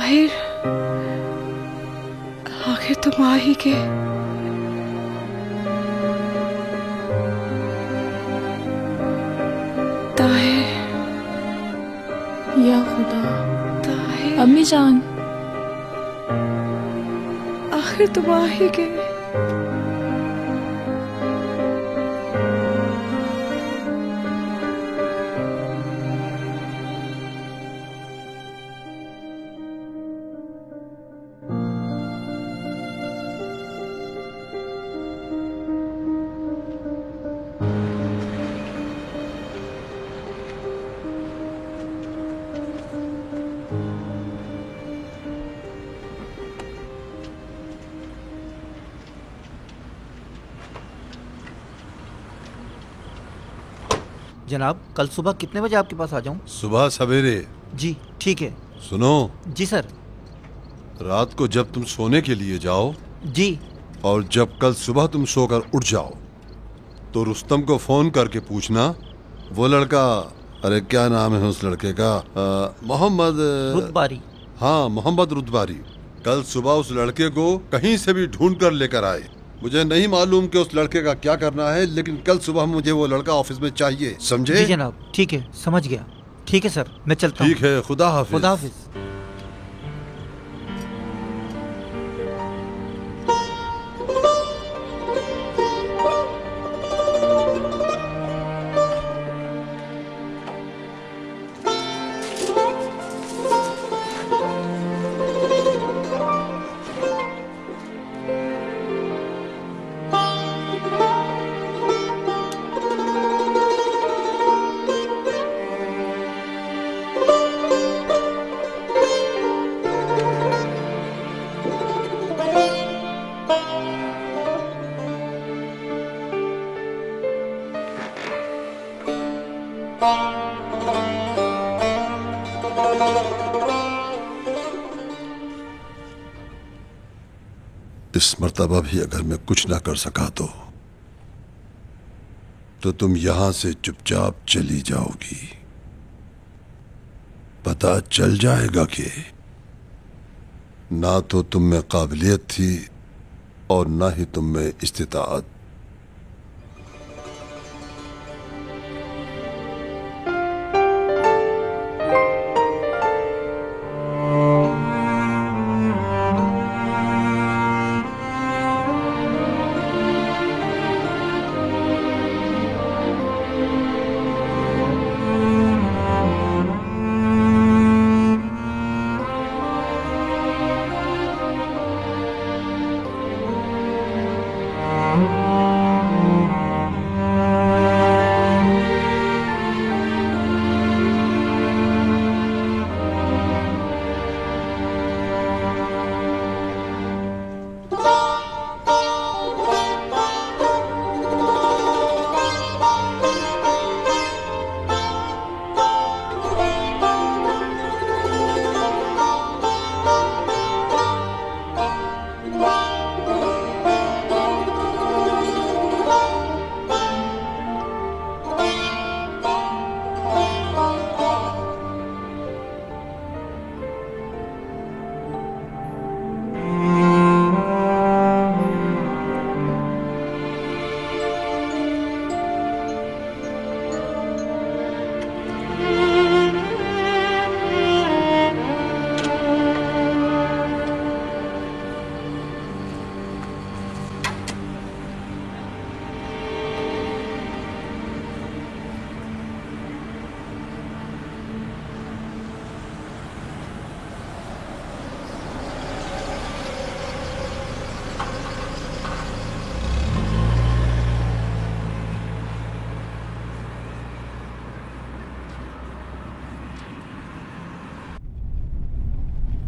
ताहिर, आखिर तुम आ ही गए। ताहिर, या खुदा। ताहिर, अम्मी जान, आखिर तुम आ ही गए। जनाब, कल सुबह कितने बजे आपके पास आ जाऊं? सुबह सवेरे। जी ठीक है। सुनो, जी सर। रात को जब तुम सोने के लिए जाओ जी, और जब कल सुबह तुम सोकर उठ जाओ तो रुस्तम को फोन करके पूछना, वो लड़का, अरे क्या नाम है उस लड़के का, मोहम्मद रुतबारी। हाँ, मोहम्मद रुतबारी कल सुबह उस लड़के को कहीं से भी ढूंढ कर लेकर आए। मुझे नहीं मालूम कि उस लड़के का क्या करना है, लेकिन कल सुबह मुझे वो लड़का ऑफिस में चाहिए, समझे? जी जनाब, ठीक है, समझ गया। ठीक है सर, मैं चलता हूँ। ठीक है, खुदा हाफिज। खुदा हाफिज। इस मर्तबा भी अगर मैं कुछ ना कर सका तो तुम यहां से चुपचाप चली जाओगी। पता चल जाएगा कि ना तो तुम में काबिलियत थी और ना ही तुम में इस्तिताअत।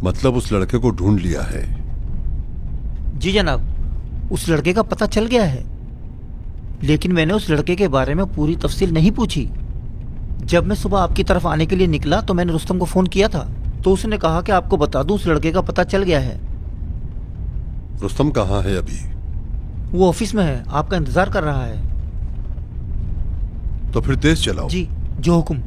मतलब उस लड़के को ढूंढ लिया है? जी जनाब, उस लड़के का पता चल गया है, लेकिन मैंने उस लड़के के बारे में पूरी तफसील नहीं पूछी। जब मैं सुबह आपकी तरफ आने के लिए निकला तो मैंने रुस्तम को फोन किया था, तो उसने कहा कि आपको बता दूं उस लड़के का पता चल गया है। रुस्तम कहाँ है अभी? वो ऑफिस में है, आपका इंतजार कर रहा है। तो फिर तेज चलाओ। जी, जो हुक्म।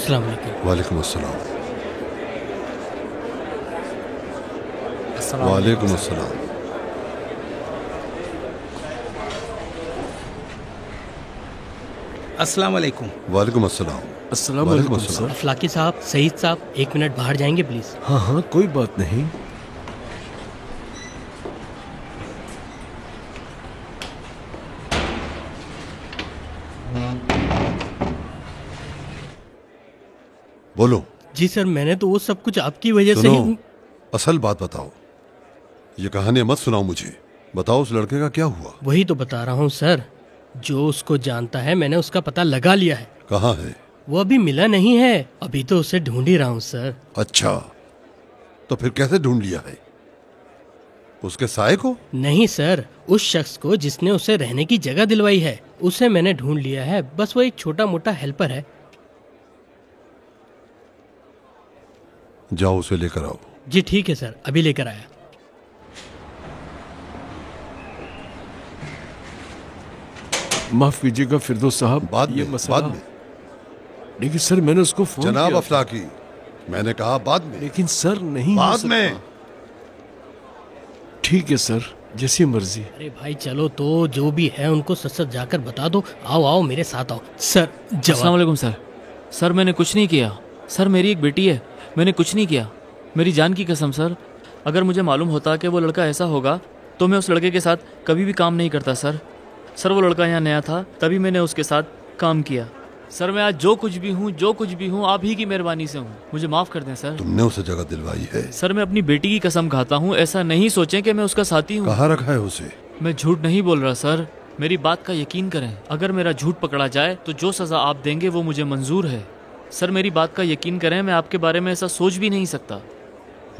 अस्सलाम वालेकुम। वालेकुम अस्सलाम। वालेकुम अस्सलाम। अस्सलाम वालेकुम। वालेकुम अस्सलाम। अस्सलाम वालेकुम वालेकुम अस्सलाम। सर। अफलाकी साहब, सईद साहब, 1 मिनट बाहर जाएंगे प्लीज? हाँ हाँ, कोई बात नहीं। बोलो। जी सर, मैंने तो वो सब कुछ आपकी वजह से सुनो, ही। असल बात बताओ। ये कहानी मत सुनाओ मुझे। बताओ उस लड़के का क्या हुआ? वही तो बता रहा हूँ सर। जो उसको जानता है, मैंने उसका पता लगा लिया है। कहाँ है? वो अभी मिला नहीं है। अभी तो उसे ढूंढ ही रहा हूँ सर। अच्छा, तो फिर कैसे ढूंढ लिया है? उसके साए को? नहीं सर, उस शख्स को जिसने उसे रहने की जगह दिलवाई है, उसे मैंने ढूंढ लिया है। बस वो एक छोटा मोटा हेल्पर है। जाओ उसे लेकर आओ। जी ठीक है सर, अभी लेकर आया। माफ कीजिएगा फिरदौस साहब, बाद ये में, मसला। बाद में। लेकिन सर मैंने उसको फोन जनाब किया था। अफलाकी, मैंने कहा बाद में। लेकिन सर नहीं हो बाद सकता। में। ठीक है सर, जैसी मर्जी। अरे भाई चलो, तो जो भी है उनको सच सच जाकर बता दो। आओ आओ, मेरे साथ आओ। सर अस्सलाम जवाब। वालेकुम सर। सर मैंने कुछ नहीं किया। सर मेरी एक बेटी है, मैंने कुछ नहीं किया। मेरी जान की कसम सर, अगर मुझे मालूम होता कि वो लड़का ऐसा होगा तो मैं उस लड़के के साथ कभी भी काम नहीं करता सर। सर वो लड़का यहाँ नया था, तभी मैंने उसके साथ काम किया। सर मैं आज जो कुछ भी हूँ आप ही की मेहरबानी से हूँ। मुझे माफ़ कर दें सर। तुमने उसे जगह दिलवाई है? सर मैं अपनी बेटी की कसम खाता हूँ, ऐसा नहीं सोचें कि मैं उसका साथी हूँ। कहाँ रखा है उसे? मैं झूठ नहीं बोल रहा सर, मेरी बात का यकीन करें। अगर मेरा झूठ पकड़ा जाए तो जो सज़ा आप देंगे वो मुझे मंजूर है। सर मेरी बात का यकीन करें, मैं आपके बारे में ऐसा सोच भी नहीं सकता।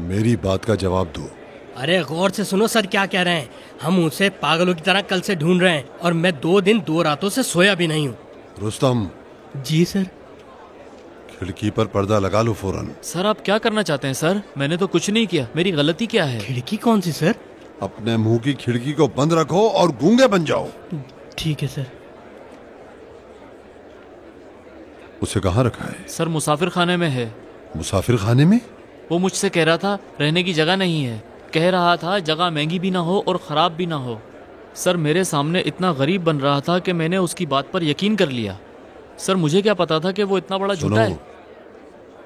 मेरी बात का जवाब दो। अरे गौर से सुनो सर क्या कह रहे हैं। हम उसे पागलों की तरह कल से ढूंढ रहे हैं और मैं 2 दिन 2 रातों से सोया भी नहीं हूँ। रुस्तम, जी सर। खिड़की पर पर्दा लगा लो फौरन। सर आप क्या करना चाहते हैं सर? मैंने तो कुछ नहीं किया, मेरी गलती क्या है? खिड़की कौन सी सर? अपने मुंह की खिड़की को बंद रखो और गूंगे बन जाओ। ठीक है सर। उसे कहाँ रखा है? सर मुसाफिर खाने में है। मुसाफिर खाने में? वो मुझसे कह रहा था रहने की जगह नहीं है। कह रहा था जगह महंगी भी ना हो और ख़राब भी ना हो। सर मेरे सामने इतना गरीब बन रहा था कि मैंने उसकी बात पर यकीन कर लिया। सर मुझे क्या पता था कि वो इतना बड़ा झूठा है।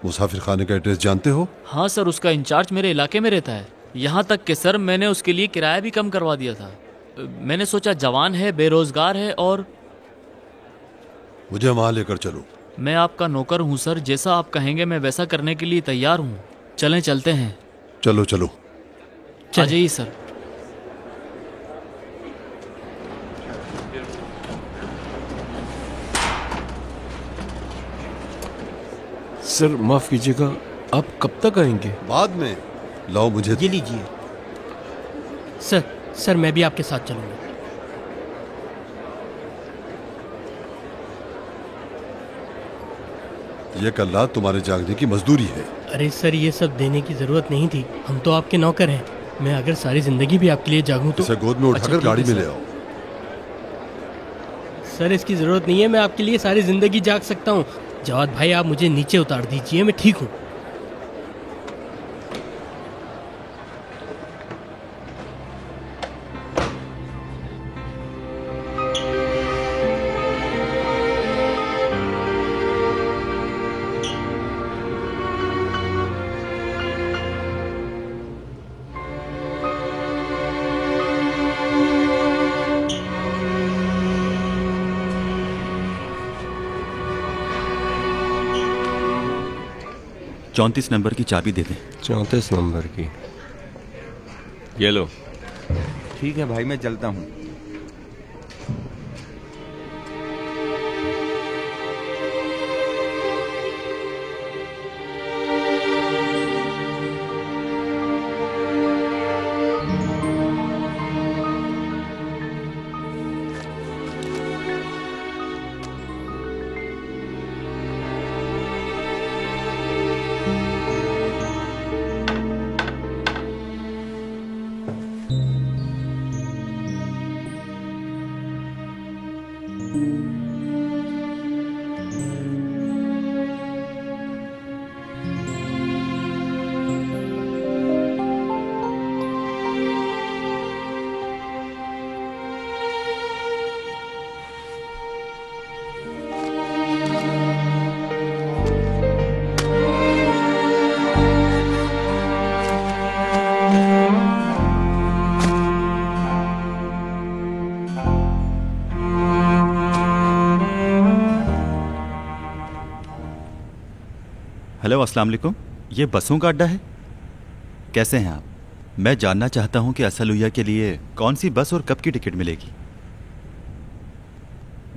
मुसाफिर खाने का एड्रेस जानते हो? हाँ सर, उसका इंचार्ज मेरे इलाके में रहता है। यहाँ तक कि सर मैंने उसके लिए किराया भी कम करवा दिया था। मैंने सोचा जवान है, बेरोजगार है और मुझे वहां लेकर चलो। मैं आपका नौकर हूँ सर, जैसा आप कहेंगे मैं वैसा करने के लिए तैयार हूँ। चलें चलते हैं। चलो चलो। आ जाइए सर। सर माफ कीजिएगा, आप कब तक आएंगे? बाद में। लाओ मुझे। ये लीजिए। सर मैं भी आपके साथ चलूंगा। ये कल रात तुम्हारे जागने की मजदूरी है। अरे सर, ये सब देने की जरूरत नहीं थी। हम तो आपके नौकर हैं। मैं अगर सारी जिंदगी भी आपके लिए जागूं तो। इसे गोद में उठाकर ठीक है गाड़ी में सर। ले आओ। सर इसकी जरूरत नहीं है, मैं आपके लिए सारी जिंदगी जाग सकता हूँ। जवाद भाई आप मुझे नीचे उतार दीजिए, मैं ठीक हूँ। चौंतीस नंबर की चाबी दे दें। 34 नंबर की। ये लो। ठीक है भाई, मैं चलता हूँ। हेलो, अस्सलाम वालेकुम। ये बसों का अड्डा है? कैसे हैं आप? मैं जानना चाहता हूं कि असलुया के लिए कौन सी बस और कब की टिकट मिलेगी।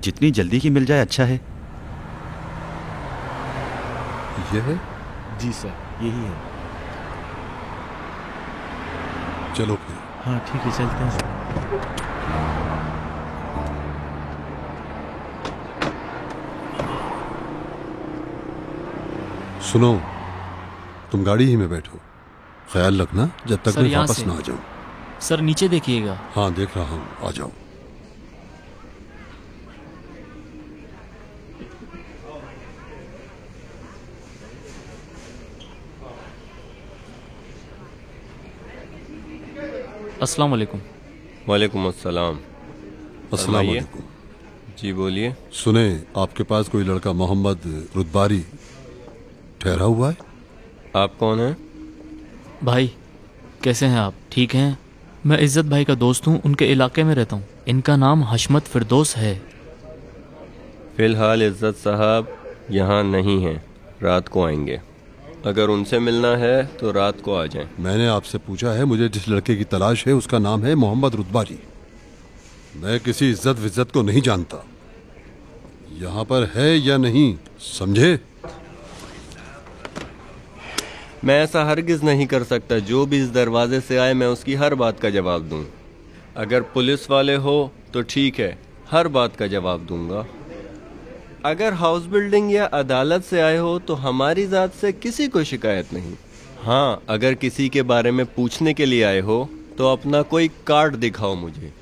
जितनी जल्दी की मिल जाए अच्छा है। ये है? जी सर, यही है। चलो फिर। हाँ ठीक है, चलते हैं। सुनो, तुम गाड़ी ही में बैठो, ख्याल रखना जब तक सर, मैं यहाँ वापस से। ना आ जाऊं। सर नीचे देखिएगा। हाँ देख रहा हूँ, आ जाओ। अस्सलाम वालेकुम। वालेकुम अस्सलाम। अस्सलाम फरमाइए। वालेकुम। जी बोलिए। सुने, आपके पास कोई लड़का मोहम्मद रुतबारी ठहरा हुआ है? आप कौन हैं? भाई कैसे हैं आप? ठीक हैं? मैं इज्जत भाई का दोस्त हूँ, उनके इलाके में रहता हूँ। इनका नाम हशमत फिरदौस है। फिलहाल इज्जत साहब यहाँ नहीं हैं, रात को आएंगे। अगर उनसे मिलना है तो रात को आ जाएं। मैंने आपसे पूछा है, मुझे जिस लड़के की तलाश है उसका नाम है मोहम्मद रुतबारी। मैं किसी इज्जत विज्जत को नहीं जानता। यहाँ पर है या नहीं, समझे? मैं ऐसा हरगिज नहीं कर सकता। जो भी इस दरवाजे से आए मैं उसकी हर बात का जवाब दूं। अगर पुलिस वाले हो तो ठीक है, हर बात का जवाब दूंगा। अगर हाउस बिल्डिंग या अदालत से आए हो तो हमारी जात से किसी को शिकायत नहीं। हाँ, अगर किसी के बारे में पूछने के लिए आए हो तो अपना कोई कार्ड दिखाओ मुझे।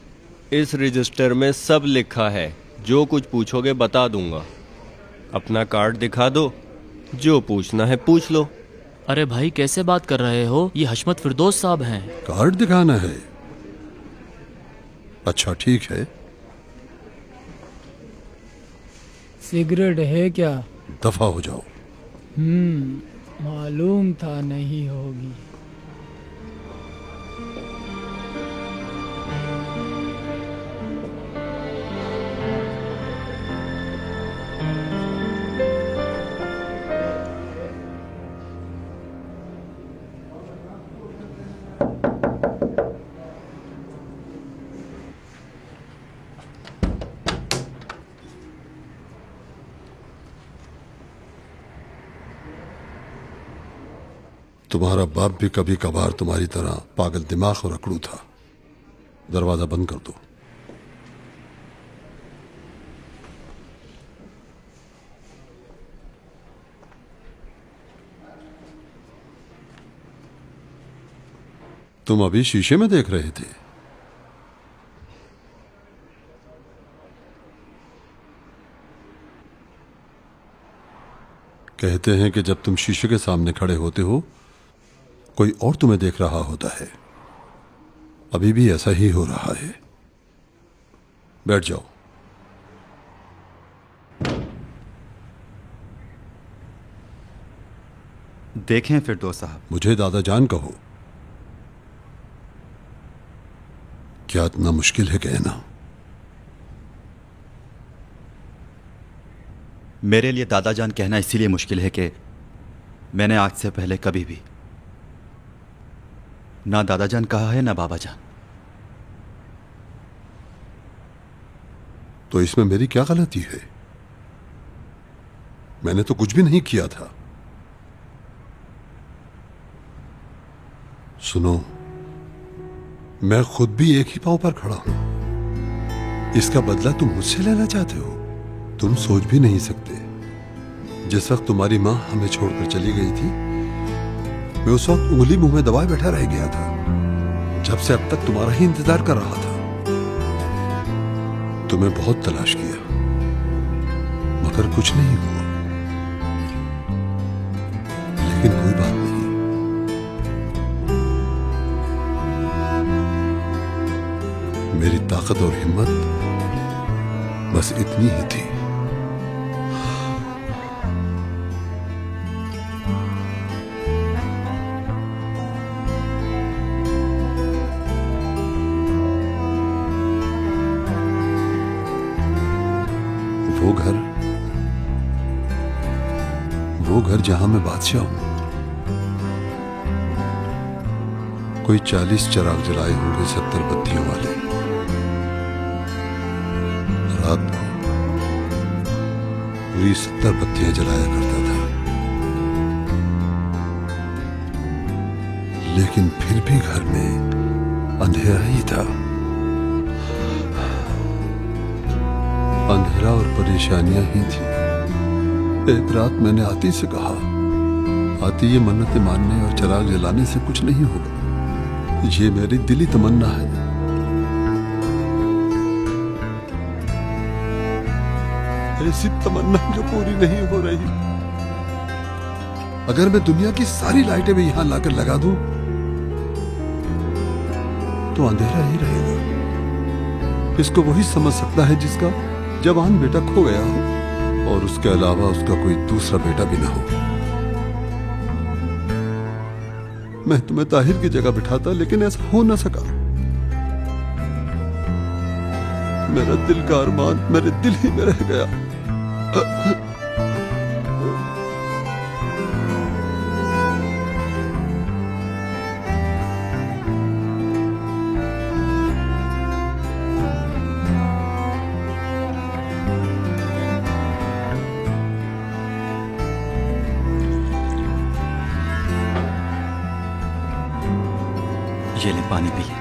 इस रजिस्टर में सब लिखा है, जो कुछ पूछोगे बता दूंगा। अपना कार्ड दिखा दो, जो पूछना है पूछ लो। अरे भाई कैसे बात कर रहे हो? ये हशमत फिरदौस साहब हैं। कार्ड दिखाना है? अच्छा ठीक है। सिगरेट है क्या? दफा हो जाओ। मालूम था नहीं होगी। तुम्हारा बाप भी कभी कभार तुम्हारी तरह पागल दिमाग और अकड़ू था। दरवाजा बंद कर दो। तुम अभी शीशे में देख रहे थे? कहते हैं कि जब तुम शीशे के सामने खड़े होते हो कोई और तुम्हें देख रहा होता है। अभी भी ऐसा ही हो रहा है। बैठ जाओ। देखें फिरदौस साहब। मुझे दादा जान कहो। क्या इतना मुश्किल है कहना? मेरे लिए दादा जान कहना इसीलिए मुश्किल है कि मैंने आज से पहले कभी भी ना दादा जान कहा है ना बाबा जान। तो इसमें मेरी क्या गलती है? मैंने तो कुछ भी नहीं किया था। सुनो, मैं खुद भी एक ही पांव पर खड़ा हूं। इसका बदला तुम मुझसे लेना चाहते हो? तुम सोच भी नहीं सकते, जिस वक्त तुम्हारी मां हमें छोड़कर चली गई थी मैं उस वक्त उंगली मुंह में दबाए बैठा रह गया था। जब से अब तक तुम्हारा ही इंतजार कर रहा था। तुम्हें बहुत तलाश किया मगर कुछ नहीं हुआ। लेकिन कोई बात नहीं, मेरी ताकत और हिम्मत बस इतनी ही थी। घर जहां मैं बादशाह हूं। कोई 40 चिराग जलाए होंगे 70 बत्तियों वाले। रात को पूरी 70 बत्तियां जलाया करता था, लेकिन फिर भी घर में अंधेरा ही था। अंधेरा और परेशानियां ही थी। एक रात मैंने आती से कहा, आती ये मन्नतें मानने और चिराग जलाने से कुछ नहीं होगा, ये मेरी दिली तमन्ना है। ऐसी तमन्ना जो पूरी नहीं हो रही। अगर मैं दुनिया की सारी लाइटें भी यहां लाकर लगा दूं तो अंधेरा ही रहेगा। इसको वही समझ सकता है जिसका जवान बेटा खो गया हो और उसके अलावा उसका कोई दूसरा बेटा भी ना हो। मैं तुम्हें ताहिर की जगह बिठाता, लेकिन ऐसा हो ना सका। मेरा दिल का अरमान मेरे दिल ही में रह गया। ये ले पानी पिए।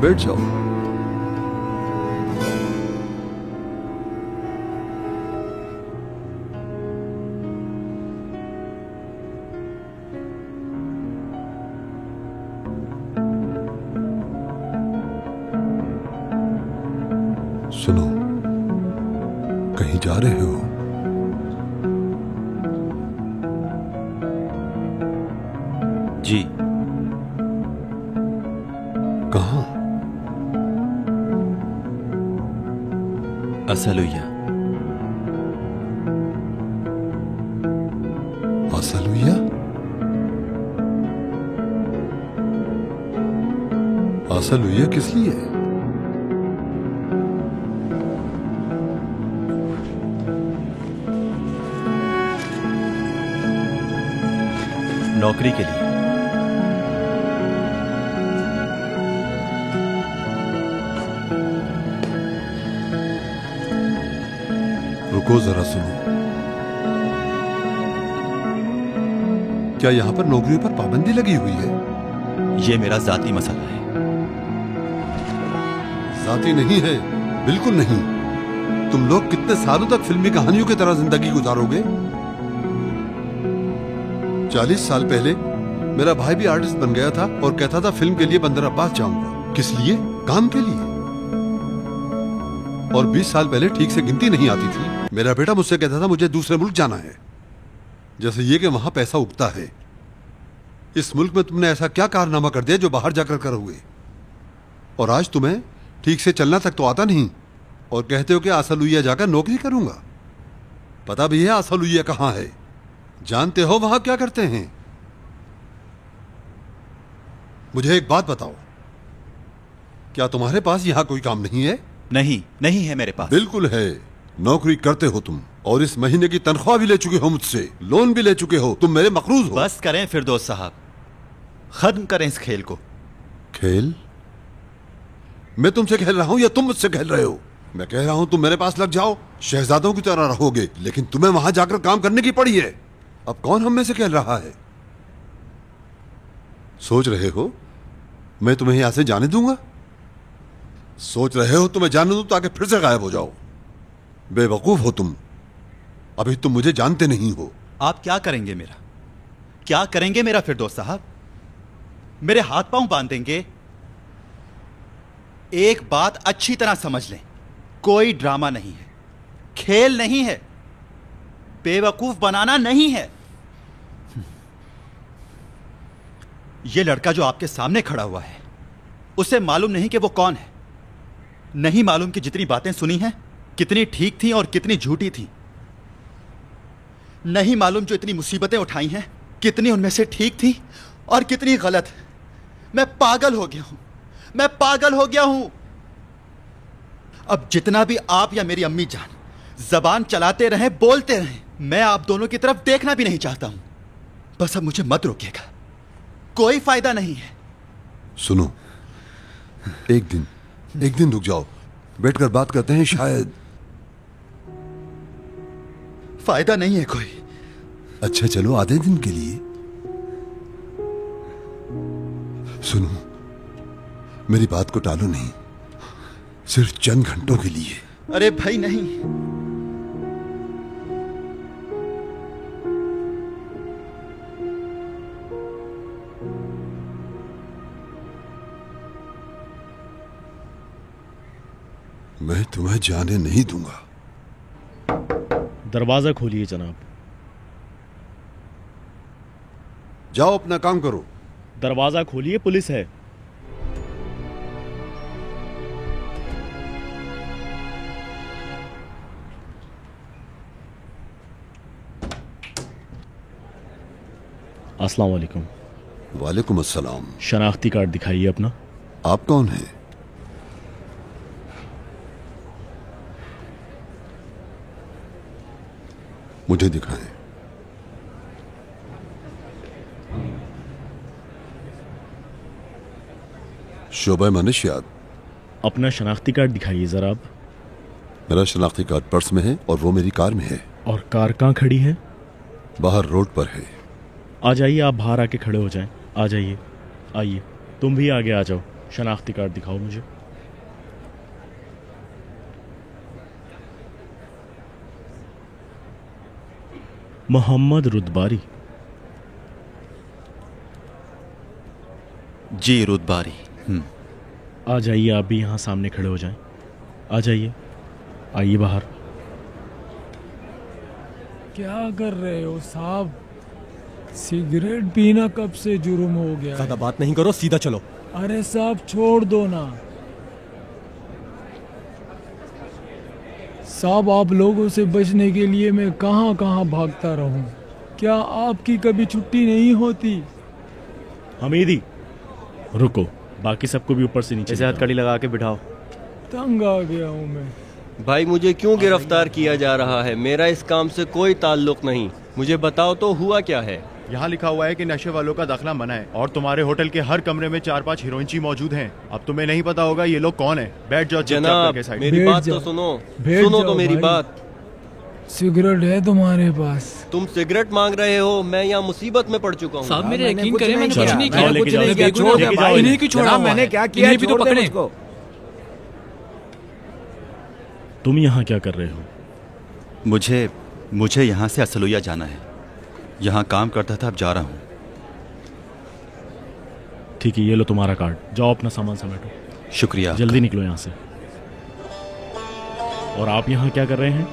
बैठ जाओ। सुनो, कहीं जा रहे हो? जी। कहाँ? असलुइया। असलुइया? असलुइया किस लिए? नौकरी के लिए। रुको जरा, सुनो। क्या यहां पर नौकरियों पर पाबंदी लगी हुई है? ये मेरा जाती मसला है। जाती नहीं है, बिल्कुल नहीं। तुम लोग कितने सालों तक फिल्मी कहानियों की तरह जिंदगी गुजारोगे? 40 साल पहले मेरा भाई भी आर्टिस्ट बन गया था और कहता था फिल्म के लिए बंदराबाद जाऊंगा। किस लिए? काम के लिए। और 20 साल पहले ठीक से गिनती नहीं आती थी। मेरा बेटा मुझसे कहता था मुझे दूसरे मुल्क जाना है, जैसे ये कि वहां पैसा उगता है। इस मुल्क में तुमने ऐसा क्या कारनामा कर दिया जो बाहर जाकर करोगे? और आज तुम्हें ठीक से चलना तक तो आता नहीं और कहते हो कि असलुइया जाकर नौकरी करूंगा। पता भी है असलुइया कहां है? जानते हो वहां क्या करते हैं? मुझे एक बात बताओ, क्या तुम्हारे पास यहां कोई काम नहीं है? नहीं, नहीं है मेरे पास। बिल्कुल है। नौकरी करते हो तुम और इस महीने की तनख्वाह भी ले चुके हो मुझसे, लोन भी ले चुके हो। तुम मेरे मकरूज हो। बस करें फिरदौस साहब, खत्म करें इस खेल को। खेल? मैं तुमसे खेल रहा हूं या तुम मुझसे खेल रहे हो? मैं कह रहा हूं तुम मेरे पास लग जाओ, शहजादों की तरह रहोगे, लेकिन तुम्हें वहां जाकर काम करने की पड़ी है। अब कौन हम में से कह रहा है? सोच रहे हो मैं तुम्हें यहां से जाने दूंगा? सोच रहे हो तो मैं जाने दूं ताकि फिर से गायब हो जाओ? बेवकूफ हो तुम, अभी तुम मुझे जानते नहीं हो। आप क्या करेंगे मेरा? क्या करेंगे मेरा फिरदौस साहब? मेरे हाथ पांव बांध देंगे? एक बात अच्छी तरह समझ लें, कोई ड्रामा नहीं है, खेल नहीं है, बेवकूफ बनाना नहीं है। यह लड़का जो आपके सामने खड़ा हुआ है, उसे मालूम नहीं कि वो कौन है। नहीं मालूम कि जितनी बातें सुनी हैं कितनी ठीक थी और कितनी झूठी थी। नहीं मालूम जो इतनी मुसीबतें उठाई हैं कितनी उनमें से ठीक थी और कितनी गलत। मैं पागल हो गया हूं, मैं पागल हो गया हूं। अब जितना भी आप या मेरी अम्मी जान जबान चलाते रहें, बोलते रहें, मैं आप दोनों की तरफ देखना भी नहीं चाहता हूं। बस अब मुझे मत रोकिएगा, कोई फायदा नहीं है। सुनो, एक दिन रुक जाओ, बैठकर बात करते हैं, शायद। फायदा नहीं है कोई। अच्छा चलो, आधे दिन के लिए। सुनो, मेरी बात को टालो नहीं, सिर्फ चंद घंटों के लिए। अरे भाई नहीं, मैं तुम्हें जाने नहीं दूंगा। दरवाजा खोलिए जनाब। जाओ अपना काम करो। दरवाजा खोलिए, पुलिस है। अस्सलाम वालेकुम। वालेकुम अस्सलाम। शनाख्ती कार्ड दिखाइए अपना। आप कौन हैं? मुझे दिखाएं। शोबा मनुष्यात। अपना शनाख्ती कार्ड दिखाइए जरा। आप। मेरा शनाख्ती कार्ड पर्स में है और वो मेरी कार में है। और कार कहाँ खड़ी है? बाहर रोड पर है। आ जाइए, आप बाहर आके खड़े हो जाएं। आ जाइए, आइए। तुम भी आगे आ जाओ, शनाख्ती कार्ड दिखाओ मुझे। मोहम्मद रुदबारी। जी रुदबारी। आ जाइए, आप भी यहाँ सामने खड़े हो जाएं। आ जाइए, आइए बाहर। क्या कर रहे हो साहब? सिगरेट पीना कब से जुर्म हो गया? ज्यादा बात नहीं करो, सीधा चलो। अरे साहब छोड़ दो ना साहब, आप लोगों से बचने के लिए मैं कहाँ कहाँ भागता रहूं। क्या आपकी कभी छुट्टी नहीं होती? हमीदी रुको, बाकी सबको भी ऊपर से नीचे ऐसे हथकड़ी लगा के बिठाओ। तंग आ गया हूँ मैं। भाई मुझे क्यों गिरफ्तार किया जा रहा है? मेरा इस काम से कोई ताल्लुक नहीं। मुझे बताओ तो हुआ क्या है? यहाँ लिखा हुआ है कि नशे वालों का दाखिला मना है और तुम्हारे होटल के हर कमरे में 4-5 हीरोइनची मौजूद हैं। अब तुम्हें नहीं पता होगा ये लोग कौन है। बैठ जाओ जनाब, मेरी बात तो सुनो। सुनो तो मेरी बात। सिगरेट है तुम्हारे पास? तुम सिगरेट मांग रहे हो? मैं यहाँ मुसीबत में पड़ चुका हूँ। साहब मेरे यकीन करें, मैंने कुछ नहीं किया। इन्हीं की छोड़ा, मैंने क्या किया? इन्हीं भी तो पकड़े। तुम यहाँ क्या कर रहे हो? मुझे यहाँ से असलुया जाना है। यहाँ काम करता था, अब जा रहा हूँ। ठीक है, ये लो तुम्हारा कार्ड। जाओ अपना सामान समेटो। शुक्रिया। जल्दी निकलो यहाँ से। और आप यहाँ क्या कर रहे हैं?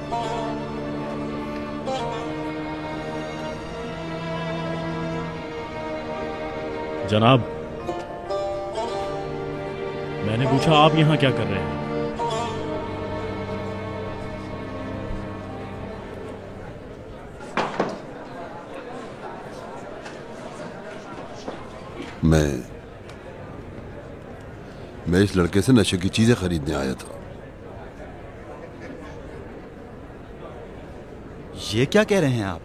जनाब, मैंने पूछा आप यहाँ क्या कर रहे हैं? मैं इस लड़के से नशे की चीजें खरीदने आया था। ये क्या कह रहे हैं आप?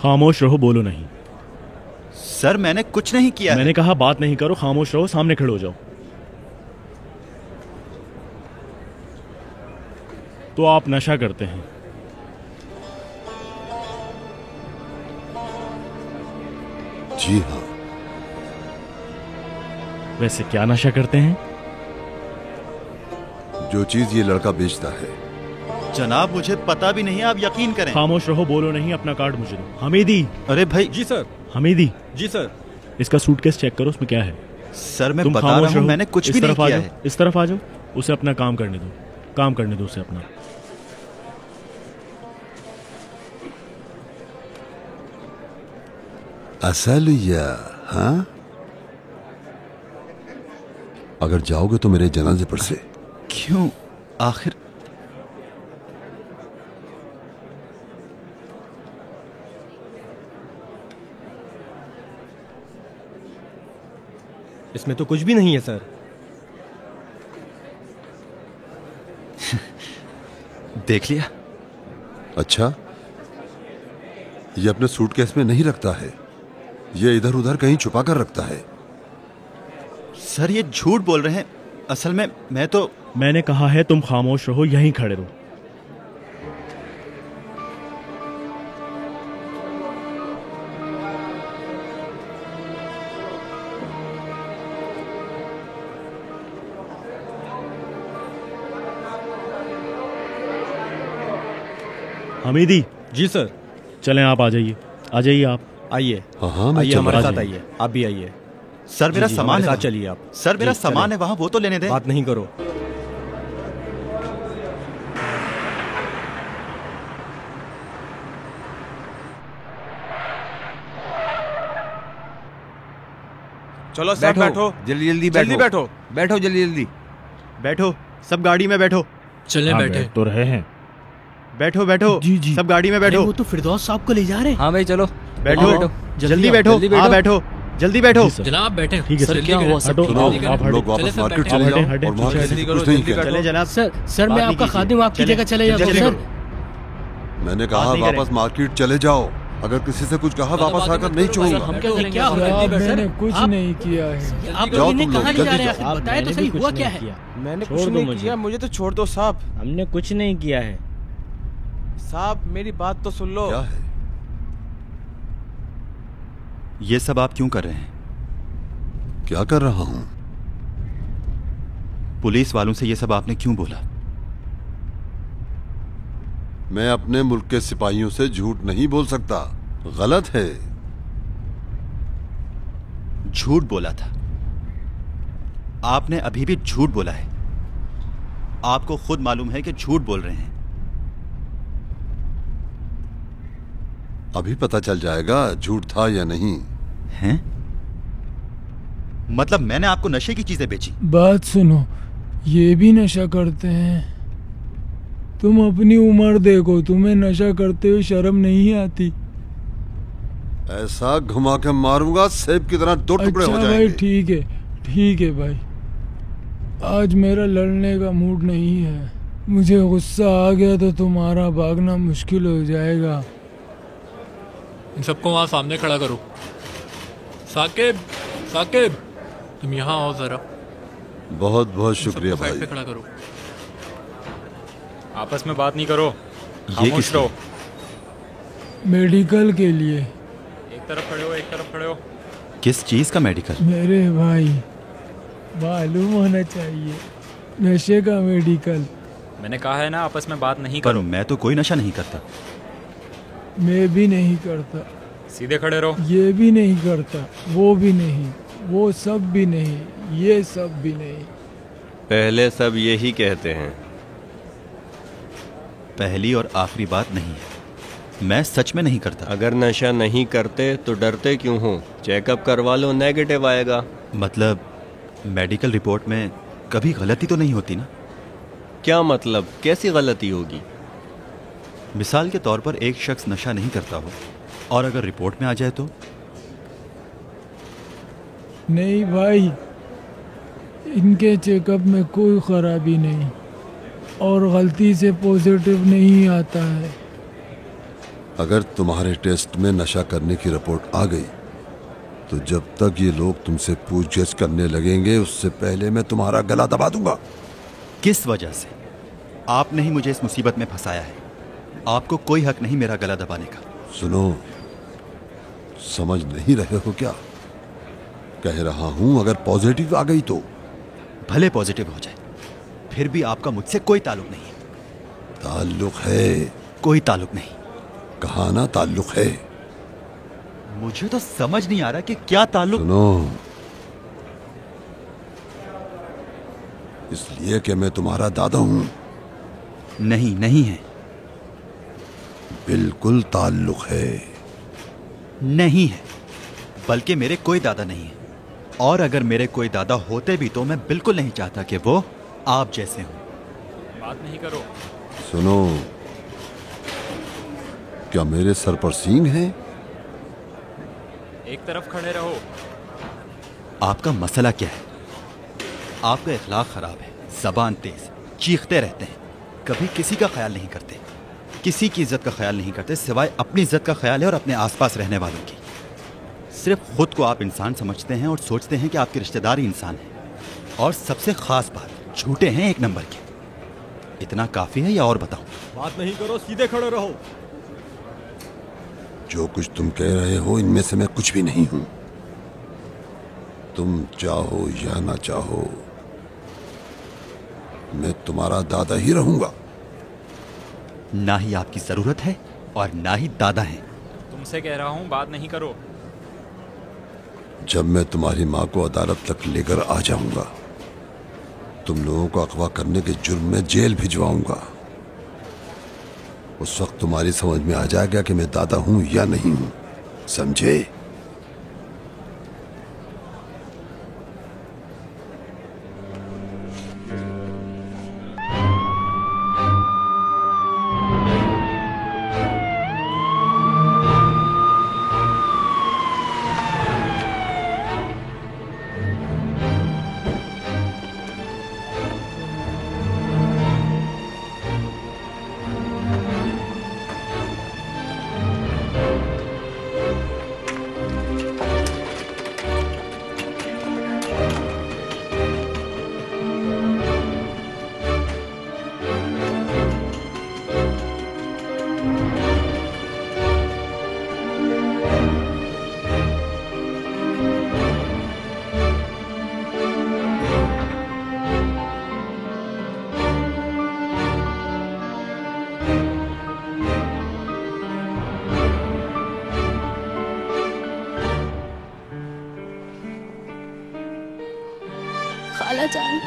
खामोश रहो, बोलो नहीं। सर मैंने कुछ नहीं किया। मैंने कहा बात नहीं करो, खामोश रहो, सामने खड़े हो जाओ। तो आप नशा करते हैं। जी हाँ। वैसे क्या नशा करते हैं? जो चीज ये लड़का बेचता है। जनाब मुझे पता भी नहीं, आप यकीन करें। खामोश रहो, बोलो नहीं, अपना कार्ड मुझे दो। हमीदी। अरे भाई। जी सर। हमीदी। जी सर। इसका सूटकेस चेक करो, उसमें क्या है। सर मैं बता रहा हूं, मैंने कुछ भी नहीं किया है। इस तरफ आ जाओ, उसे अपना काम करने दो, काम करने दो उसे अपना। असलिया, हाँ? अगर जाओगे तो मेरे जनाजे पर से। क्यों? आखिर इसमें तो कुछ भी नहीं है सर। देख लिया। अच्छा, ये अपने सूटकेस में नहीं रखता है, ये इधर उधर कहीं छुपा कर रखता है। सर ये झूठ बोल रहे हैं। असल में मैं तो। मैंने कहा है तुम खामोश रहो, यहीं खड़े रहो। हमीदी। जी सर। चलें, आप आ जाइए, आ जाइए आप। आइए। हाँ, आइए हमारे साथ आइए, आप भी आइए। सर मेरा सामान है, साथ चलिए आप। सर मेरा सामान है वहां, वो तो लेने दें। बात नहीं करो। चलो सब बैठो, जल्दी जल्दी बैठो, बैठो जल्दी जल्दी बैठो, सब गाड़ी में बैठो। चले बैठे तो रहे हैं। बैठो बैठो जी जी, सब गाड़ी में बैठो। वो तो फिरदौस साहब को ले जा रहे हैं। हाँ भाई चलो बैठो, जल्दी बैठो, हाँ बैठो, जल्दी बैठो। जनाब बैठे। ठीक है सर, सर, क्या हुआ? सब ठीक है? आप हम लोग वापस मार्केट चले जाओ और वहाँ किसी को कुछ नहीं कहना। चले जनाब। सर मैं आपका खादिम, आपकी जगह चले जाता हूँ सर। मैंने कहा वापस मार्केट चले जाओ, अगर किसी से कुछ कहा वापस आकर नहीं छोड़ूंगा। हम क्या करेंगे? क्या जनाब मैंने कुछ नहीं किया है। आप जाओ लोग इन्हें तुम लोग, कहाँ ले जा जल्दी रहे हैं? जाओ। आखिर बताया तो सही, हुआ क्या है? मैंने कुछ नहीं किया, मुझे तो छोड़ दो साहब। हमने कुछ नहीं किया है साहब मेरी बात तो सुन लो। क्या है? ये सब आप क्यों कर रहे हैं? क्या कर रहा हूँ? पुलिस वालों से ये सब आपने क्यों बोला? मैं अपने मुल्क के सिपाहियों से झूठ नहीं बोल सकता, गलत है। झूठ बोला था आपने, अभी भी झूठ बोला है। आपको खुद मालूम है कि झूठ बोल रहे हैं। अभी पता चल जाएगा झूठ था या नहीं। हैं? मतलब मैंने आपको नशे की चीजें बेची? बात सुनो, ये भी नशा करते हैं। तुम अपनी उम्र देखो, तुम्हें नशा करते हुए शर्म नहीं आती? ऐसा घुमा के मारूंगा सेब की तरह दो टुकड़े हो अच्छा जाएंगे। भाई ठीक है भाई, आज मेरा लड़ने का मूड नहीं है। मुझे गुस्सा आ गया तो तुम्हारा भागना मुश्किल हो जाएगा। इन सबको वहाँ सामने खड़ा करो। साकिब, साकिब तुम यहाँ आओ जरा। बहुत बहुत शुक्रिया साइड भाई। पे खड़ा करो। आपस में बात नहीं करो, ये खामोश किस रहो। मेडिकल के लिए। एक तरफ खड़े हो, एक तरफ खड़े हो। किस चीज का मेडिकल? मेरे भाई मालूम होना चाहिए, नशे का मेडिकल। मैंने कहा है ना आपस में बात नहीं पर करो। मैं तो कोई नशा नहीं करता। मैं भी नहीं करता। सीधे खड़े रहो। ये भी नहीं करता, वो भी नहीं, वो सब भी नहीं, ये सब भी नहीं। पहले सब यही कहते हैं। पहली और आखिरी बात नहीं है, मैं सच में नहीं करता। अगर नशा नहीं करते तो डरते क्यों हो? चेकअप करवा लो, नेगेटिव आएगा। मतलब मेडिकल रिपोर्ट में कभी गलती तो नहीं होती ना? क्या मतलब? कैसी गलती होगी? मिसाल के तौर पर एक शख्स नशा नहीं करता हो और अगर रिपोर्ट में आ जाए तो? नहीं भाई, इनके चेकअप में कोई खराबी नहीं और गलती से पॉजिटिव नहीं आता है। अगर तुम्हारे टेस्ट में नशा करने की रिपोर्ट आ गई तो जब तक ये लोग तुमसे पूछताछ करने लगेंगे उससे पहले मैं तुम्हारा गला दबा दूंगा। किस वजह से? आपने ही मुझे इस मुसीबत में फंसाया है। आपको कोई हक नहीं मेरा गला दबाने का। सुनो, समझ नहीं रहे हो क्या? कह रहा हूं अगर पॉजिटिव आ गई तो। भले पॉजिटिव हो जाए, फिर भी आपका मुझसे कोई ताल्लुक नहीं है। ताल्लुक है? कोई ताल्लुक नहीं। कहा ना ताल्लुक है। मुझे तो समझ नहीं आ रहा कि क्या ताल्लुक। सुनो, इसलिए कि मैं तुम्हारा दादा हूं। नहीं, नहीं है। बिल्कुल ताल्लुक है। नहीं है, बल्कि मेरे कोई दादा नहीं है। और अगर मेरे कोई दादा होते भी तो मैं बिल्कुल नहीं चाहता कि वो आप जैसे हों। बात नहीं करो। सुनो, क्या मेरे सर पर सींग हैं? एक तरफ खड़े रहो। आपका मसला क्या है? आपका इखलाक खराब है, ज़बान तेज, चीखते रहते हैं, कभी किसी का ख्याल नहीं करते, किसी की इज्जत का ख्याल नहीं करते सिवाय अपनी इज्जत का ख्याल है और अपने आसपास रहने वालों की। सिर्फ खुद को आप इंसान समझते हैं और सोचते हैं कि आपके रिश्तेदार ही इंसान हैं। और सबसे खास बात, झूठे हैं एक नंबर के। इतना काफी है या और बताऊं? बात नहीं करो, सीधे खड़े रहो। जो कुछ तुम कह रहे हो इनमें से मैं कुछ भी नहीं हूं। तुम चाहो या ना चाहो, मैं तुम्हारा दादा ही रहूंगा। ना ही आपकी जरूरत है और ना ही दादा है। तुमसे कह रहा हूँ, बात नहीं करो। जब मैं तुम्हारी माँ को अदालत तक लेकर आ जाऊंगा, तुम लोगों को अगवा करने के जुर्म में जेल भिजवाऊंगा। उस वक्त तुम्हारी समझ में आ जाएगा कि मैं दादा हूं या नहीं हूं। समझे? खाला जान,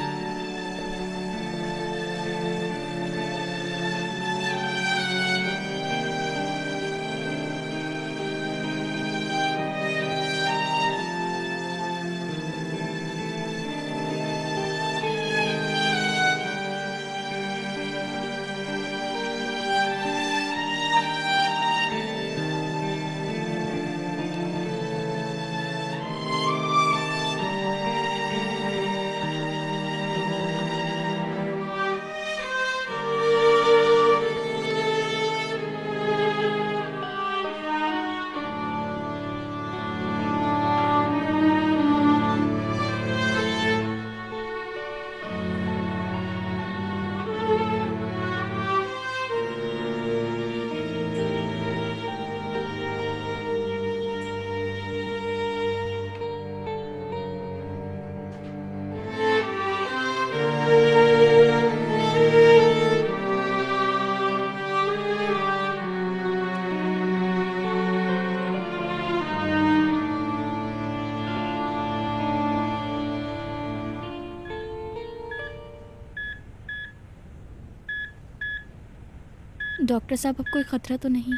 डॉक्टर साहब, अब कोई खतरा तो नहीं?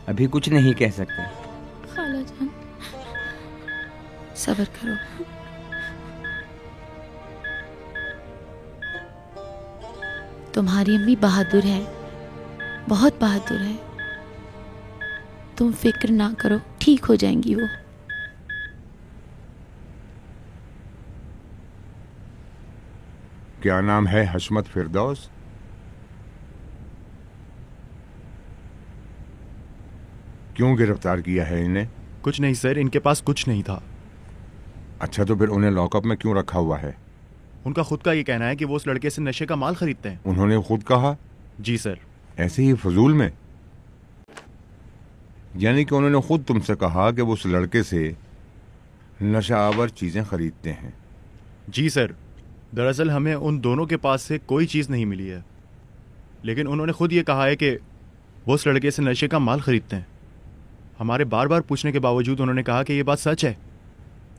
अभी कुछ नहीं कह सकते। खाला जान, सब्र करो। तुम्हारी अम्मी बहादुर है, बहुत बहादुर है। तुम फिक्र ना करो, ठीक हो जाएंगी वो। क्या नाम है? हशमत फिरदौस। क्यों गिरफ्तार किया है इन्हें? कुछ नहीं सर, इनके पास कुछ नहीं था। अच्छा, तो फिर उन्हें लॉकअप में क्यों रखा हुआ है? उनका खुद का ये कहना है कि वो उस लड़के से नशे का माल खरीदते हैं। उन्होंने खुद कहा? जी सर। ऐसे ही फजूल में? यानी कि उन्होंने खुद तुमसे कहा कि वो उस लड़के से नशा आवर चीजें खरीदते हैं? जी सर। दरअसल हमें उन दोनों के पास से कोई चीज नहीं मिली है, लेकिन उन्होंने खुद ये कहा है कि वो उस लड़के से नशे का माल खरीदते हैं। हमारे बार बार पूछने के बावजूद उन्होंने कहा कि ये बात सच है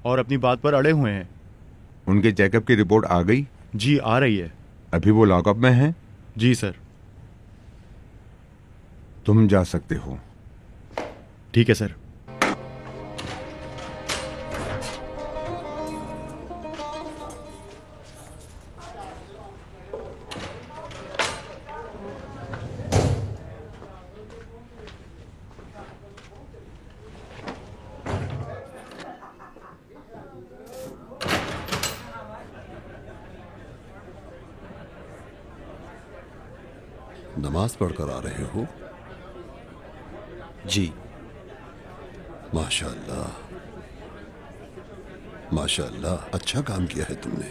और अपनी बात पर अड़े हुए हैं। उनके चेकअप की रिपोर्ट आ गई? जी आ रही है। अभी वो लॉकअप में हैं? जी सर। तुम जा सकते हो। ठीक है सर। नमाज पढ़कर आ रहे हो? जी। माशाअल्लाह, माशाअल्लाह, अच्छा काम किया है तुमने।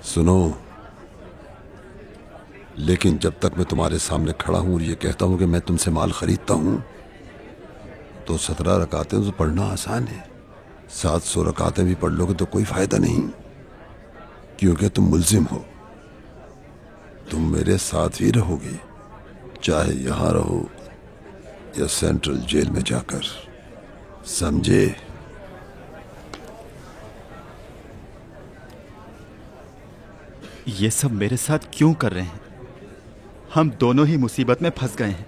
सुनो, लेकिन जब तक मैं तुम्हारे सामने खड़ा हूं और ये कहता हूं कि मैं तुमसे माल खरीदता हूं, तो 17 रकातें तो पढ़ना आसान है। 700 रकातें भी पढ़ लोगे तो कोई फायदा नहीं, क्योंकि तुम मुल्जिम हो। तुम मेरे साथ ही रहोगे, चाहे यहां रहो या सेंट्रल जेल में जाकर, समझे? ये सब मेरे साथ क्यों कर रहे हैं? हम दोनों ही मुसीबत में फंस गए हैं।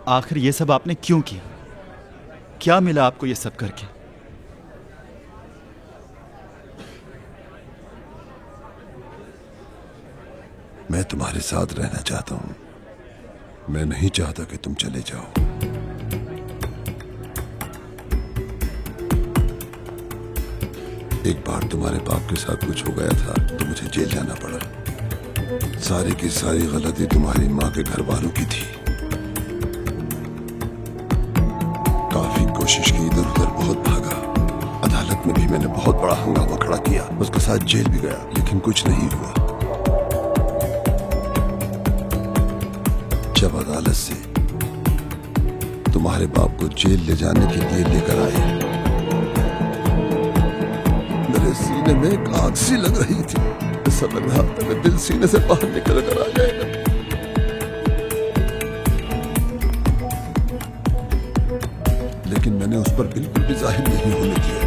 आखिर ये सब आपने क्यों किया? क्या मिला आपको ये सब करके? मैं तुम्हारे साथ रहना चाहता हूं। मैं नहीं चाहता कि तुम चले जाओ। एक बार तुम्हारे बाप के साथ कुछ हो गया था तो मुझे जेल जाना पड़ा। सारी की सारी गलती तुम्हारी माँ के घर वालों की थी। काफी कोशिश की, इधर उधर बहुत भागा। अदालत में भी मैंने बहुत बड़ा हंगामा खड़ा किया, उसके साथ जेल भी गया, लेकिन कुछ नहीं हुआ। जब अदालत से तुम्हारे बाप को जेल ले जाने के लिए लेकर आए, मेरे सीने में एक आग सी लग रही थी। ऐसा लग रहा था मेरे दिल सीने से बाहर निकल कर आ जाएगा। लेकिन मैंने उस पर बिल्कुल भी जाहिर नहीं होने दिया।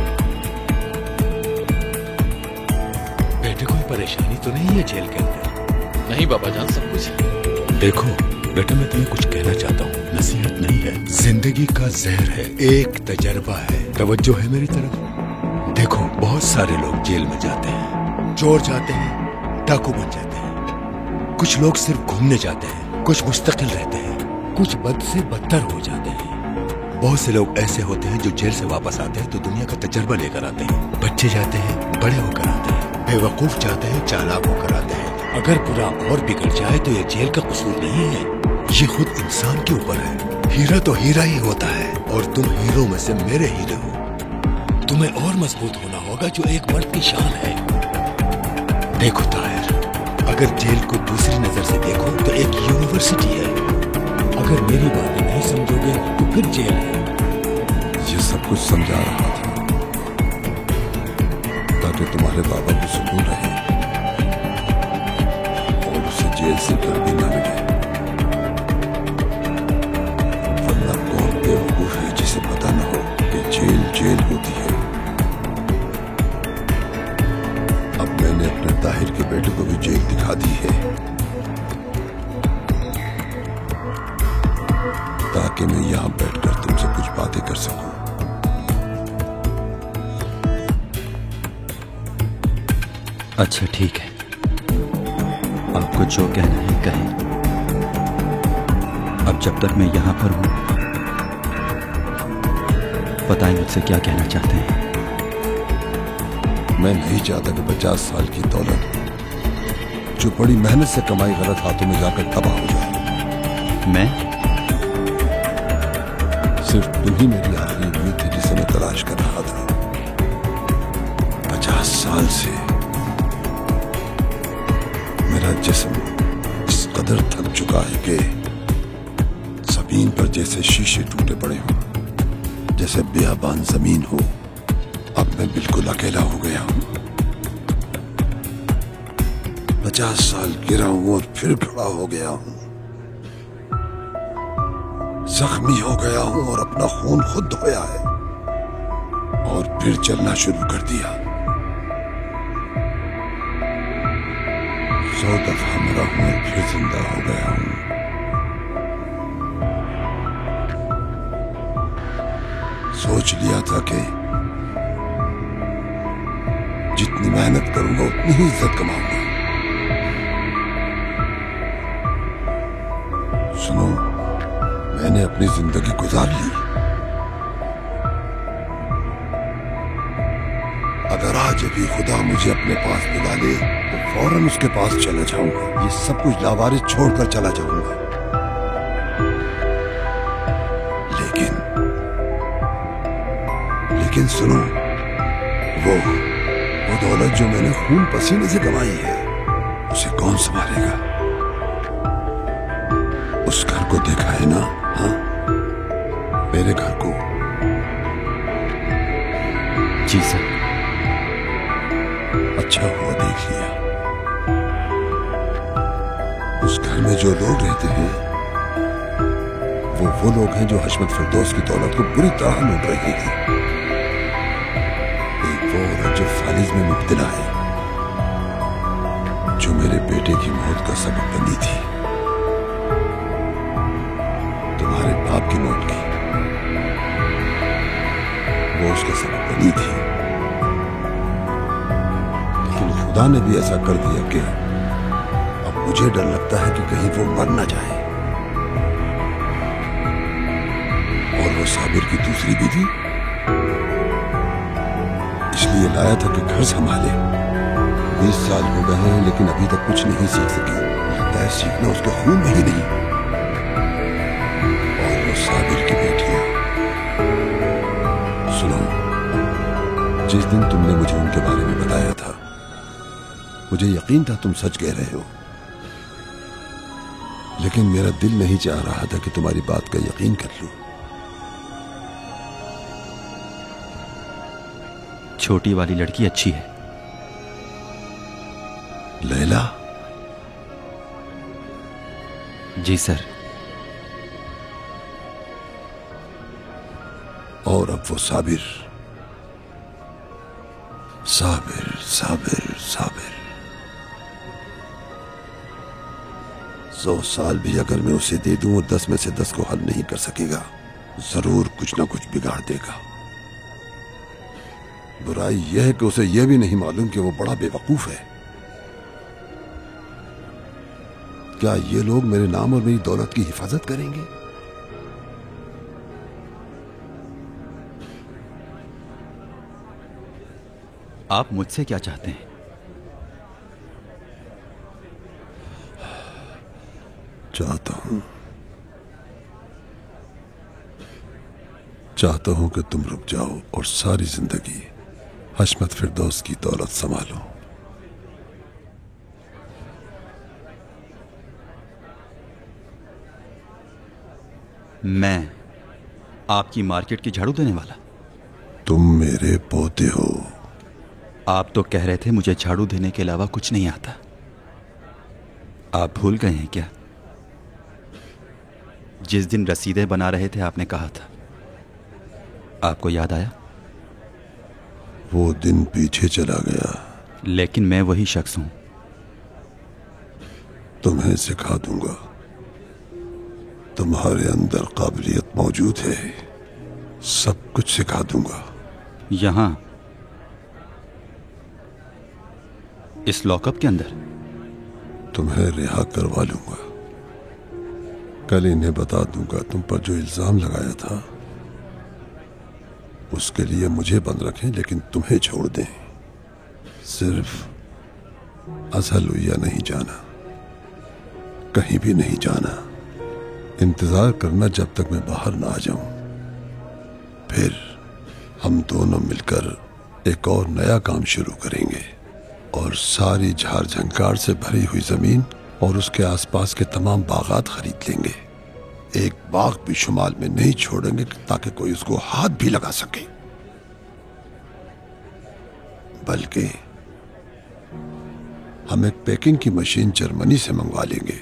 बेटे कोई परेशानी तो नहीं है जेल के अंदर? नहीं बाबा जान, सब कुछ है। देखो बेटा, मैं तुम्हें कुछ कहना चाहता हूँ, नसीहत नहीं है। जिंदगी का जहर है, एक तजर्बा है। तवज्जो है मेरी तरफ? देखो, बहुत सारे लोग जेल में जाते हैं, चोर जाते हैं, डाकू बन जाते हैं। कुछ लोग सिर्फ घूमने जाते हैं, कुछ मुस्तकिल रहते हैं, कुछ बद से बदतर हो जाते हैं। बहुत से लोग ऐसे होते हैं जो जेल से वापस आते हैं तो दुनिया का तजर्बा लेकर आते हैं। बच्चे जाते हैं, बड़े होकर आते हैं, बेवकूफ जाते हैं, चालाक होकर आते हैं। अगर पूरा और बिगड़ जाए तो ये जेल का कसूर नहीं है, ये खुद इंसान के ऊपर है। हीरा तो हीरा ही होता है, और तुम हीरो में से मेरे हीरे हो। तुम्हें और मजबूत होना होगा, जो एक मर्द की शान है। देखो ताहिर, अगर जेल को दूसरी नजर से देखो तो एक यूनिवर्सिटी है। अगर मेरी बातें नहीं समझोगे तो फिर जेल है। ये सब कुछ समझा रहा था ताकि तुम्हारे बाबा को सुकून रहे और उसे जेल से डर भी न लगे। वरना कौन बेवकूफ है जिसे पता न हो कि जेल जेल होती है। अब मैंने अपने ताहिर के बेटे को भी जेल दिखा दी है, ताकि मैं यहां बैठकर तुमसे कुछ बातें कर सकूं। अच्छा ठीक है, आपको जो कहना है कहें। अब जब तक मैं यहां पर हूं, बताएं मुझसे क्या कहना चाहते हैं। मैं नहीं चाहता कि 50 साल की दौलत जो बड़ी मेहनत से कमाई गलत हाथों में जाकर तबाह हो जाए। मैं सिर्फ तुम ही मेरी आखिरी उम्मीद थी जिसे मैं तलाश कर रहा था। साल से मेरा जिस्म इस कदर थक चुका है कि जमीन पर जैसे शीशे टूटे पड़े हों, जैसे बेआबान जमीन हो। अब मैं बिल्कुल अकेला हो गया हूं। 50 साल गिरा हूं और फिर खड़ा हो गया हूं। जख्मी हो गया हूं और अपना खून खुद धोया है और फिर चलना शुरू कर दिया। 100 दफा मरा हूं और फिर जिंदा हो गया हूं। सोच लिया था कि जितनी मेहनत करूंगा उतनी ही इज्जत कमाऊंगा। सुनो, मैंने अपनी जिंदगी गुजार ली। अगर आज अभी खुदा मुझे अपने पास बुला ले तो फौरन उसके पास चला जाऊंगा। ये सब कुछ लावारिस छोड़कर चला जाऊंगा। लेकिन सुनो, वो दौलत जो मैंने खून पसीने से कमाई है, उसे कौन संभालेगा? उस घर को देखा है ना? हाँ, मेरे घर को। जी सर। अच्छा हुआ देख लिया। उस घर में जो लोग रहते हैं वो लोग हैं जो हशमत फिरदौस की दौलत को बुरी तरह लूट रहे हैं। एक वो औरत जो फालिज में मुब्तला है, जो मेरे बेटे की मौत का सबब बनी थी, तुम्हारे बाप की मौत की, वो उसका सबब बनी थी। लेकिन खुदा ने भी ऐसा कर दिया कि अब मुझे डर लगता है कि कहीं वो मर ना जाए। और वो साबिर की दूसरी बीवी, इसलिए लाया था कि घर संभाले। 20 साल हो गए हैं लेकिन अभी तक कुछ नहीं सीख सकी। लगता है सीखना उसके खून में ही नहीं। और वो साबिर की बेटियां, सुनो, जिस दिन तुमने मुझे उनके बारे में बताया था, मुझे यकीन था तुम सच कह रहे हो। लेकिन मेरा दिल नहीं चाह रहा था कि तुम्हारी बात का यकीन कर लूं। छोटी वाली लड़की अच्छी है। लैला? जी सर। और अब वो साबिर, साबिर, साबिर, साबिर। 100 साल भी अगर मैं उसे दे दूं और 10 में से 10 को हल नहीं कर सकेगा, जरूर कुछ ना कुछ बिगाड़ देगा। बुराई यह है कि उसे यह भी नहीं मालूम कि वो बड़ा बेवकूफ है। क्या ये लोग मेरे नाम और मेरी दौलत की हिफाजत करेंगे? आप मुझसे क्या चाहते हैं? चाहता हूं कि तुम रुक जाओ और सारी जिंदगी हशमत फिरदौस की दौलत संभालो। मैं आपकी मार्केट की झाड़ू देने वाला? तुम मेरे पोते हो। आप तो कह रहे थे मुझे झाड़ू देने के अलावा कुछ नहीं आता। आप भूल गए हैं क्या? जिस दिन रसीदें बना रहे थे आपने कहा था। आपको याद आया? वो दिन पीछे चला गया। लेकिन मैं वही शख्स हूं। तुम्हें सिखा दूंगा। तुम्हारे अंदर काबिलियत मौजूद है। सब कुछ सिखा दूंगा। यहां इस लॉकअप के अंदर? तुम्हें रिहा करवा लूंगा। कल इन्हें बता दूंगा तुम पर जो इल्जाम लगाया था उसके लिए मुझे बंद रखें, लेकिन तुम्हें छोड़ दें। सिर्फ अजहल हुआ नहीं जाना, कहीं भी नहीं जाना। इंतजार करना जब तक मैं बाहर ना आ जाऊं। फिर हम दोनों मिलकर एक और नया काम शुरू करेंगे और सारी झाड़ झंकार से भरी हुई जमीन और उसके आसपास के तमाम बागात खरीद लेंगे। एक बाग भी शुमाल में नहीं छोड़ेंगे ताकि कोई उसको हाथ भी लगा सके। बल्कि हम एक पैकिंग की मशीन जर्मनी से मंगवा लेंगे।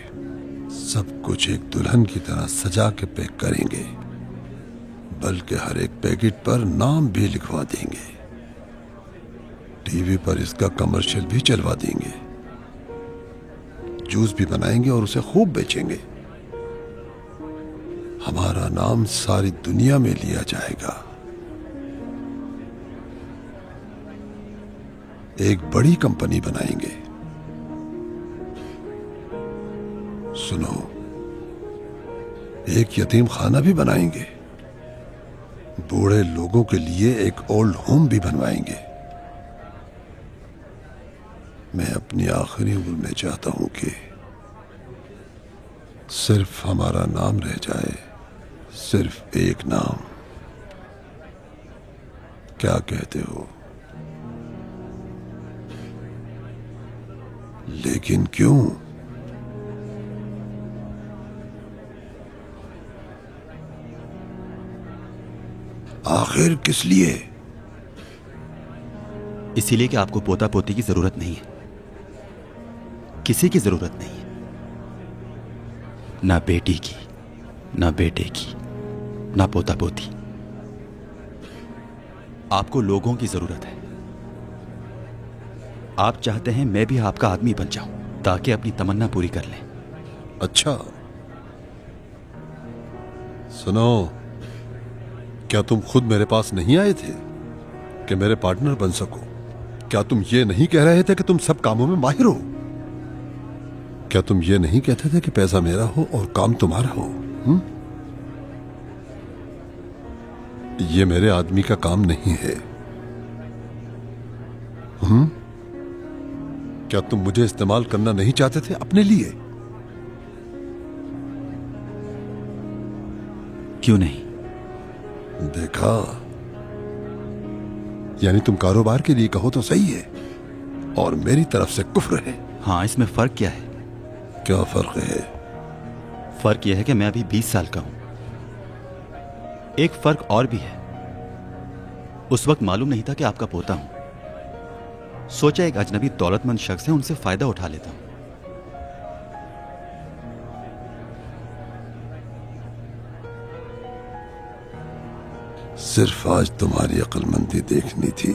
सब कुछ एक दुल्हन की तरह सजा के पैक करेंगे, बल्कि हर एक पैकेट पर नाम भी लिखवा देंगे। टीवी पर इसका कमर्शियल भी चलवा देंगे। जूस भी बनाएंगे और उसे खूब बेचेंगे। हमारा नाम सारी दुनिया में लिया जाएगा। एक बड़ी कंपनी बनाएंगे। सुनो, एक यतीम खाना भी बनाएंगे। बूढ़े लोगों के लिए एक ओल्ड होम भी बनवाएंगे। मैं अपनी आखिरी उम्र में चाहता हूं कि सिर्फ हमारा नाम रह जाए, सिर्फ एक नाम। क्या कहते हो? लेकिन क्यों? आखिर किस लिए? इसीलिए कि आपको पोता पोती की जरूरत नहीं है। किसी की जरूरत नहीं है, ना बेटी की, ना बेटे की, ना पोता पोती। आपको लोगों की जरूरत है। आप चाहते हैं मैं भी आपका आदमी बन जाऊं ताकि अपनी तमन्ना पूरी कर लें। अच्छा सुनो, क्या तुम खुद मेरे पास नहीं आए थे कि मेरे पार्टनर बन सको? क्या तुम ये नहीं कह रहे थे कि तुम सब कामों में माहिर हो? क्या तुम ये नहीं कहते थे कि पैसा मेरा हो और काम तुम्हारा हो? ये मेरे आदमी का काम नहीं है। क्या तुम मुझे इस्तेमाल करना नहीं चाहते थे अपने लिए? क्यों नहीं? देखा, यानी तुम कारोबार के लिए कहो तो सही है और मेरी तरफ से कुफ्र है। हाँ, इसमें फर्क क्या है? क्या फर्क है? फर्क यह है कि मैं अभी 20 साल का हूं। एक फर्क और भी है, उस वक्त मालूम नहीं था कि आपका पोता हूं। सोचा एक अजनबी दौलतमंद शख्स है, उनसे फायदा उठा लेता हूं। सिर्फ आज तुम्हारी अक्लमंदी देखनी थी,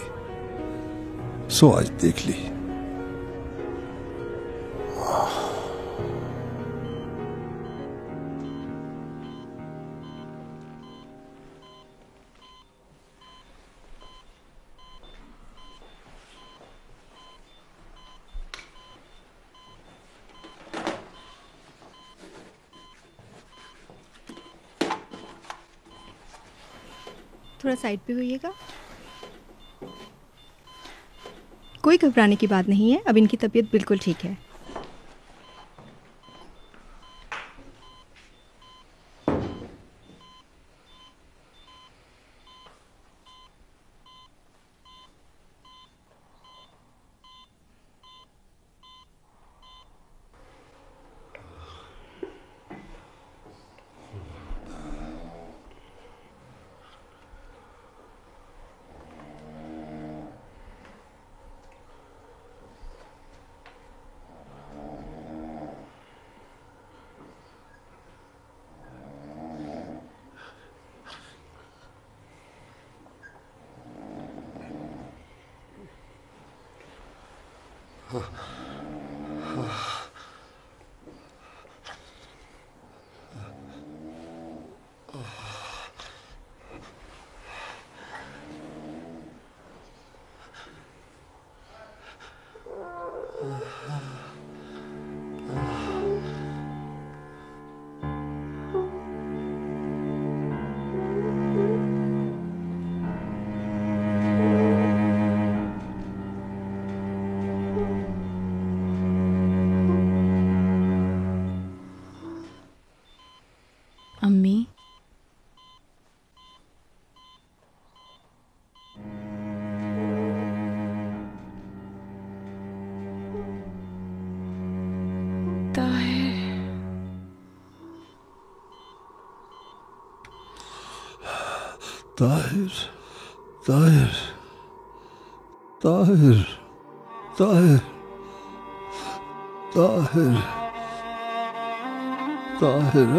सो आज देख ली। थोड़ा साइड पे होइएगा। कोई घबराने की बात नहीं है, अब इनकी तबीयत बिल्कुल ठीक है। ताहिर ताहिर ताहिर ताहिर ताहिर ताहिर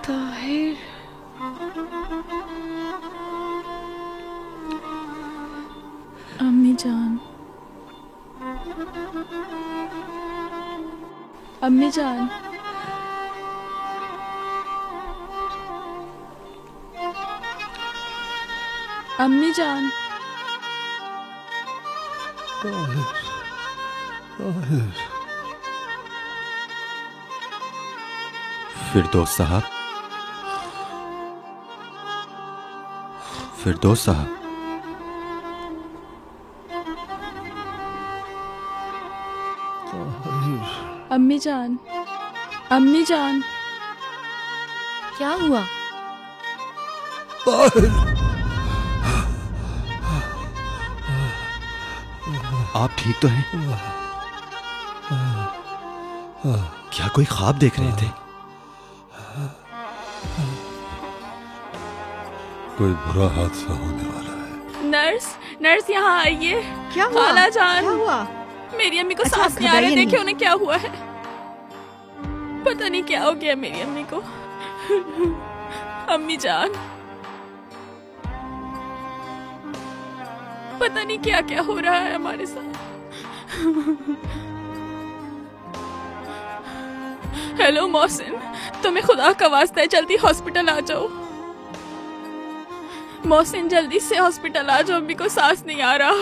ताहिर अम्मी जान, अम्मी जान, अम्मी जान। ताहिर ताहिर फिरदौस साहब, फिरदौस साहब, अम्मी जान, अम्मी जान। क्या हुआ? आप ठीक तो हैं? क्या कोई ख्वाब देख रहे थे? कोई बुरा हादसा होने वाला है। नर्स, नर्स यहाँ आइए। क्या हुआ? खाला जान, क्या हुआ? मेरी अम्मी को अच्छा, सांस नहीं आ रही, घबराइए देखिए नहीं। उन्हें क्या हुआ है। पता नहीं क्या हो गया मेरी अम्मी को। अम्मी जान, पता नहीं क्या क्या हो रहा है हमारे साथ। हेलो मोहसिन, तुम्हें खुदा का वास्ता है जल्दी हॉस्पिटल आ जाओ। मोहसिन जल्दी से हॉस्पिटल आ जाओ, अम्मी को सांस नहीं आ रहा।